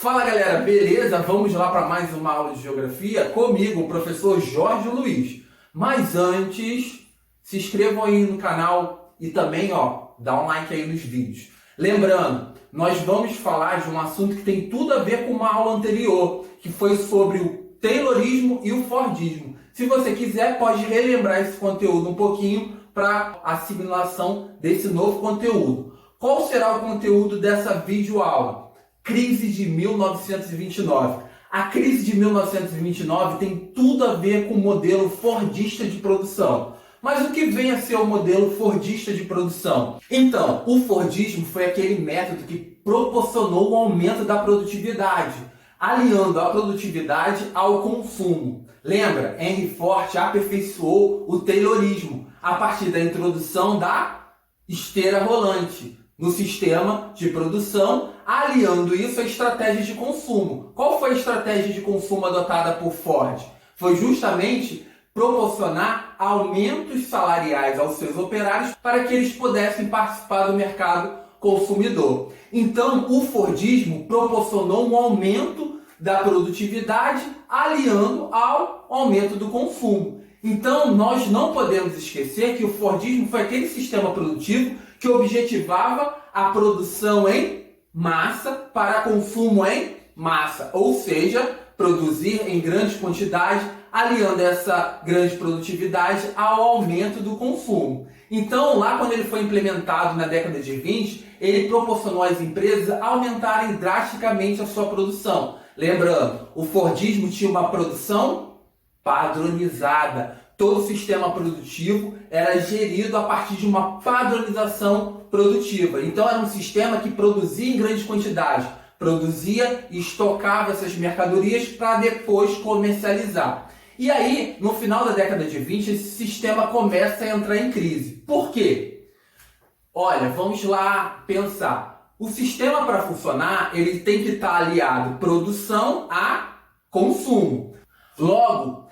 Fala galera, beleza? Vamos lá para mais uma aula de geografia comigo, o professor Jorge Luiz. Mas antes, se inscrevam aí no canal e também dá um like aí nos vídeos. Lembrando, nós vamos falar de um assunto que tem tudo a ver com uma aula anterior, que foi sobre o Taylorismo e o Fordismo. Se você quiser, pode relembrar esse conteúdo um pouquinho para assimilação desse novo conteúdo. Qual será o conteúdo dessa videoaula? Crise de 1929. A crise de 1929 tem tudo a ver com o modelo fordista de produção. Mas o que vem a ser o modelo fordista de produção? Então, o Fordismo foi aquele método que proporcionou o aumento da produtividade, aliando a produtividade ao consumo. Lembra? Henry Ford aperfeiçoou o Taylorismo a partir da introdução da esteira rolante no sistema de produção, aliando isso à estratégia de consumo. Qual foi a estratégia de consumo adotada por Ford? Foi justamente proporcionar aumentos salariais aos seus operários para que eles pudessem participar do mercado consumidor. Então, o Fordismo proporcionou um aumento da produtividade, aliando ao aumento do consumo. Então, nós não podemos esquecer que o Fordismo foi aquele sistema produtivo que objetivava a produção em massa para consumo em massa, ou seja, produzir em grande quantidade, aliando essa grande produtividade ao aumento do consumo. Então, lá quando ele foi implementado na década de 20, ele proporcionou às empresas aumentarem drasticamente a sua produção. Lembrando, o Fordismo tinha uma produção padronizada. Todo o sistema produtivo era gerido a partir de uma padronização produtiva. Então era um sistema que produzia em grande quantidade, produzia e estocava essas mercadorias para depois comercializar. E aí, no final da década de 20, esse sistema começa a entrar em crise. Por quê? Olha, vamos lá pensar. O sistema, para funcionar, ele tem que estar aliado produção a consumo. Logo,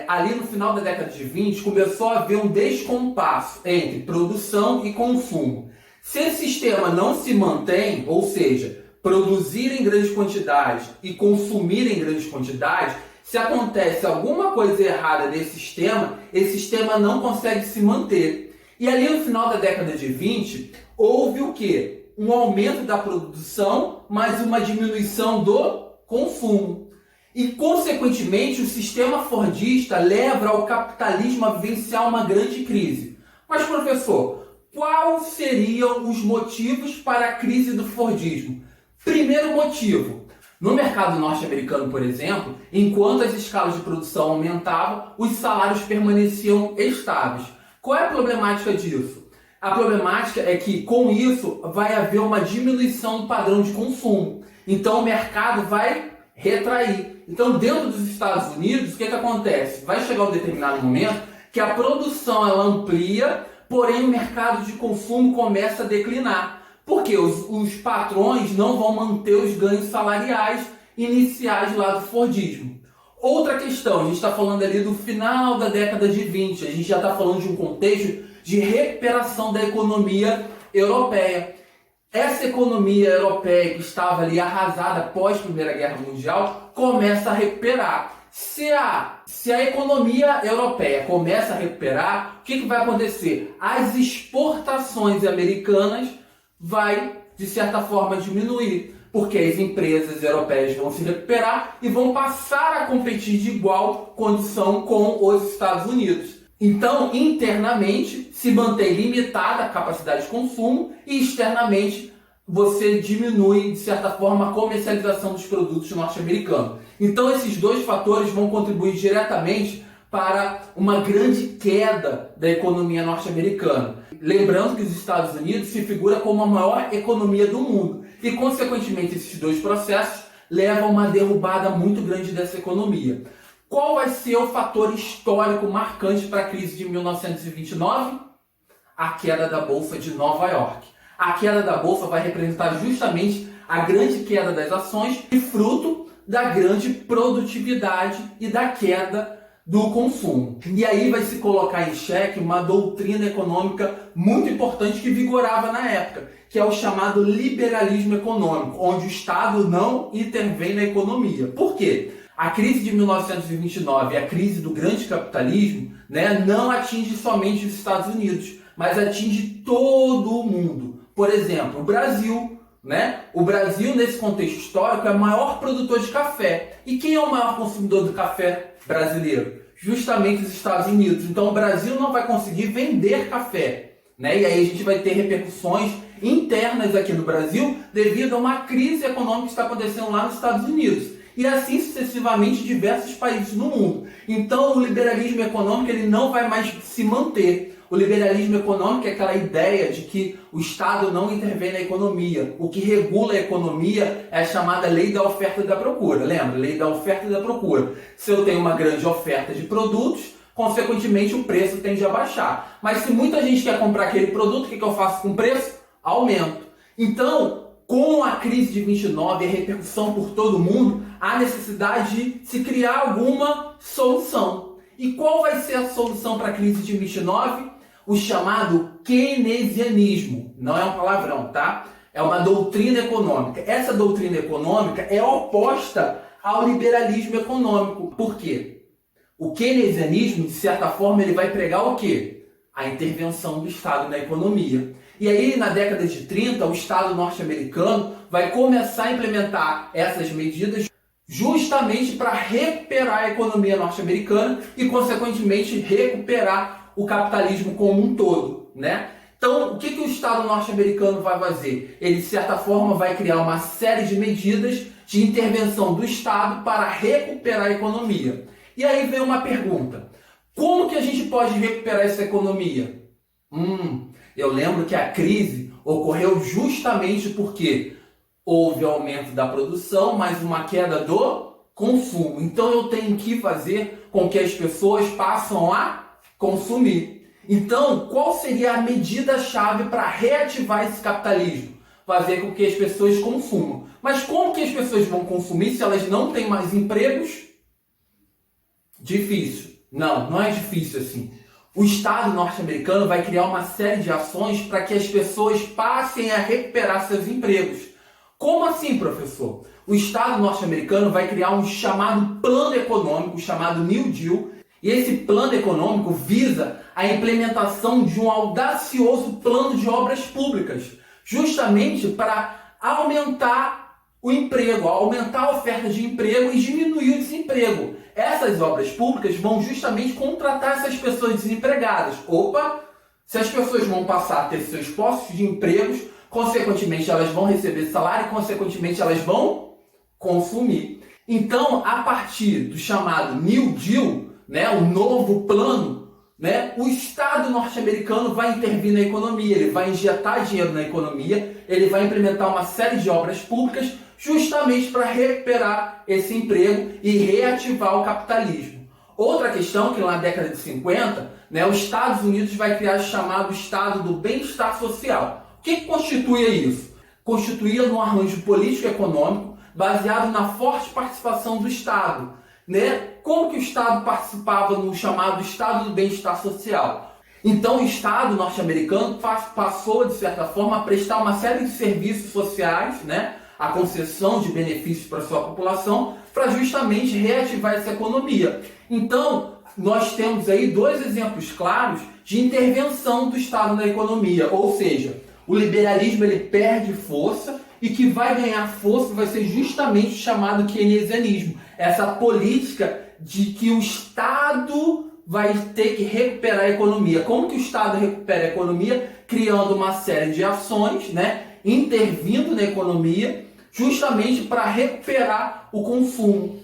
ali no final da década de 20, começou a haver um descompasso entre produção e consumo. Se esse sistema não se mantém, ou seja, produzir em grande quantidade e consumir em grande quantidade, se acontece alguma coisa errada nesse sistema, esse sistema não consegue se manter. E ali no final da década de 20, houve o quê? Um aumento da produção, mas uma diminuição do consumo. E, consequentemente, o sistema fordista leva ao capitalismo a vivenciar uma grande crise. Mas, professor, quais seriam os motivos para a crise do Fordismo? Primeiro motivo, no mercado norte-americano, por exemplo, enquanto as escalas de produção aumentavam, os salários permaneciam estáveis. Qual é a problemática disso? A problemática é que, com isso, vai haver uma diminuição do padrão de consumo. Então, o mercado vai retrair. Então, dentro dos Estados Unidos, o que acontece? Vai chegar um determinado momento que a produção ela amplia, porém o mercado de consumo começa a declinar. Porque os patrões não vão manter os ganhos salariais iniciais lá do Fordismo. Outra questão, a gente está falando ali do final da década de 20, a gente já está falando de um contexto de recuperação da economia europeia. Essa economia europeia que estava ali arrasada após a Primeira Guerra Mundial começa a recuperar. Se a economia europeia começa a recuperar, o que vai acontecer? As exportações americanas vai, de certa forma, diminuir, porque as empresas europeias vão se recuperar e vão passar a competir de igual condição com os Estados Unidos. Então, internamente, se mantém limitada a capacidade de consumo e externamente você diminui, de certa forma, a comercialização dos produtos norte-americanos. Então, esses dois fatores vão contribuir diretamente para uma grande queda da economia norte-americana. Lembrando que os Estados Unidos se figura como a maior economia do mundo e, consequentemente, esses dois processos levam a uma derrubada muito grande dessa economia. Qual vai ser o fator histórico marcante para a crise de 1929? A queda da Bolsa de Nova York. A queda da Bolsa vai representar justamente a grande queda das ações e fruto da grande produtividade e da queda do consumo. E aí vai se colocar em xeque uma doutrina econômica muito importante que vigorava na época, que é o chamado liberalismo econômico, onde o Estado não intervém na economia. Por quê? A crise de 1929 e a crise do grande capitalismo, né, não atinge somente os Estados Unidos, mas atinge todo o mundo. Por exemplo, o Brasil. O Brasil, nesse contexto histórico, é o maior produtor de café. E quem é o maior consumidor do café brasileiro? Justamente os Estados Unidos. Então, o Brasil não vai conseguir vender café. E aí a gente vai ter repercussões internas aqui no Brasil devido a uma crise econômica que está acontecendo lá nos Estados Unidos. E assim sucessivamente em diversos países no mundo. Então, o liberalismo econômico ele não vai mais se manter. O liberalismo econômico é aquela ideia de que o Estado não intervém na economia. O que regula a economia é a chamada lei da oferta e da procura. Lembra? Lei da oferta e da procura. Se eu tenho uma grande oferta de produtos, consequentemente o preço tende a baixar. Mas se muita gente quer comprar aquele produto, o que eu faço com o preço? Aumento. Então, com a crise de 29 e a repercussão por todo mundo, há necessidade de se criar alguma solução. E qual vai ser a solução para a crise de 29? O chamado keynesianismo. Não é um palavrão, tá? É uma doutrina econômica. Essa doutrina econômica é oposta ao liberalismo econômico. Por quê? O keynesianismo, de certa forma, ele vai pregar o quê? A intervenção do Estado na economia. E aí, na década de 30, o Estado norte-americano vai começar a implementar essas medidas justamente para recuperar a economia norte-americana e, consequentemente, recuperar o capitalismo como um todo, Então, o que o Estado norte-americano vai fazer? Ele, de certa forma, vai criar uma série de medidas de intervenção do Estado para recuperar a economia. E aí vem uma pergunta. Como que a gente pode recuperar essa economia? Eu lembro que a crise ocorreu justamente porque houve aumento da produção, mas uma queda do consumo. Então, eu tenho que fazer com que as pessoas passem a consumir. Então, qual seria a medida-chave para reativar esse capitalismo? Fazer com que as pessoas consumam. Mas como que as pessoas vão consumir se elas não têm mais empregos? Difícil. Não é difícil assim. O Estado norte-americano vai criar uma série de ações para que as pessoas passem a recuperar seus empregos. Como assim, professor? O Estado norte-americano vai criar um chamado plano econômico, chamado New Deal, e esse plano econômico visa a implementação de um audacioso plano de obras públicas, justamente para aumentar o emprego, aumentar a oferta de emprego e diminuir o desemprego. Essas obras públicas vão justamente contratar essas pessoas desempregadas. Se as pessoas vão passar a ter seus postos de empregos, consequentemente elas vão receber salário e consequentemente elas vão consumir. Então, a partir do chamado New Deal, o novo plano, o Estado norte-americano vai intervir na economia, ele vai injetar dinheiro na economia, ele vai implementar uma série de obras públicas justamente para recuperar esse emprego e reativar o capitalismo. Outra questão que na década de 50, os Estados Unidos vai criar o chamado Estado do Bem-Estar Social. O que constituía isso? Constituía num arranjo político-econômico baseado na forte participação do Estado. Como que o Estado participava no chamado Estado do Bem-Estar Social? Então, o Estado norte-americano passou, de certa forma, a prestar uma série de serviços sociais, a concessão de benefícios para a sua população, para justamente reativar essa economia. Então, nós temos aí dois exemplos claros de intervenção do Estado na economia, ou seja, o liberalismo ele perde força e que vai ganhar força vai ser justamente o chamado keynesianismo, essa política de que o Estado vai ter que recuperar a economia. Como que o Estado recupera a economia? Criando uma série de ações, intervindo na economia, justamente para recuperar o consumo,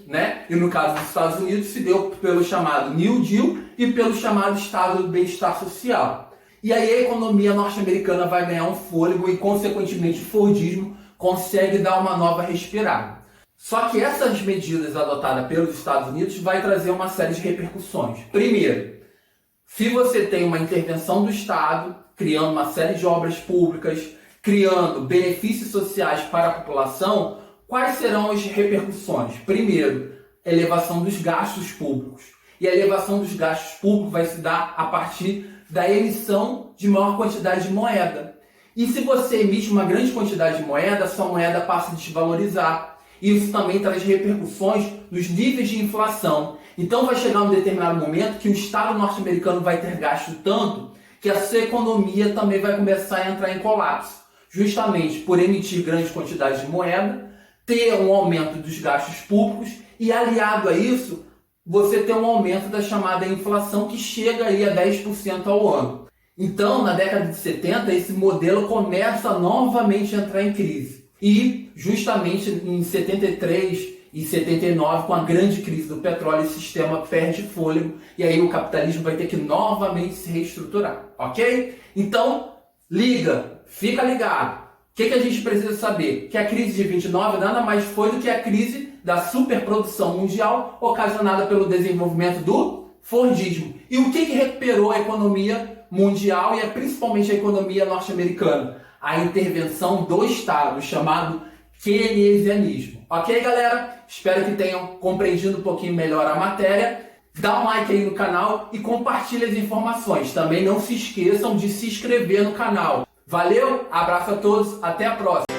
E no caso dos Estados Unidos se deu pelo chamado New Deal e pelo chamado Estado do Bem-Estar Social. E aí a economia norte-americana vai ganhar um fôlego e, consequentemente, o Fordismo consegue dar uma nova respirada. Só que essas medidas adotadas pelos Estados Unidos vai trazer uma série de repercussões. Primeiro, se você tem uma intervenção do Estado, criando uma série de obras públicas, criando benefícios sociais para a população, quais serão as repercussões? Primeiro, elevação dos gastos públicos. E a elevação dos gastos públicos vai se dar a partir da emissão de maior quantidade de moeda. E se você emite uma grande quantidade de moeda, sua moeda passa a desvalorizar. Isso também traz repercussões nos níveis de inflação. Então vai chegar um determinado momento que o Estado norte-americano vai ter gasto tanto que a sua economia também vai começar a entrar em colapso. Justamente por emitir grandes quantidades de moeda, ter um aumento dos gastos públicos e, aliado a isso, você ter um aumento da chamada inflação que chega aí a 10% ao ano. Então, na década de 70, esse modelo começa novamente a entrar em crise. E, justamente em 73 e 79, com a grande crise do petróleo, esse sistema perde fôlego e aí o capitalismo vai ter que novamente se reestruturar, ok? Então, fica ligado. O que a gente precisa saber? Que a crise de 29 nada mais foi do que a crise da superprodução mundial ocasionada pelo desenvolvimento do Fordismo. E o que recuperou a economia mundial e principalmente a economia norte-americana? A intervenção do Estado, chamado keynesianismo. Ok, galera? Espero que tenham compreendido um pouquinho melhor a matéria. Dá um like aí no canal e compartilhe as informações. Também não se esqueçam de se inscrever no canal. Valeu, abraço a todos, até a próxima.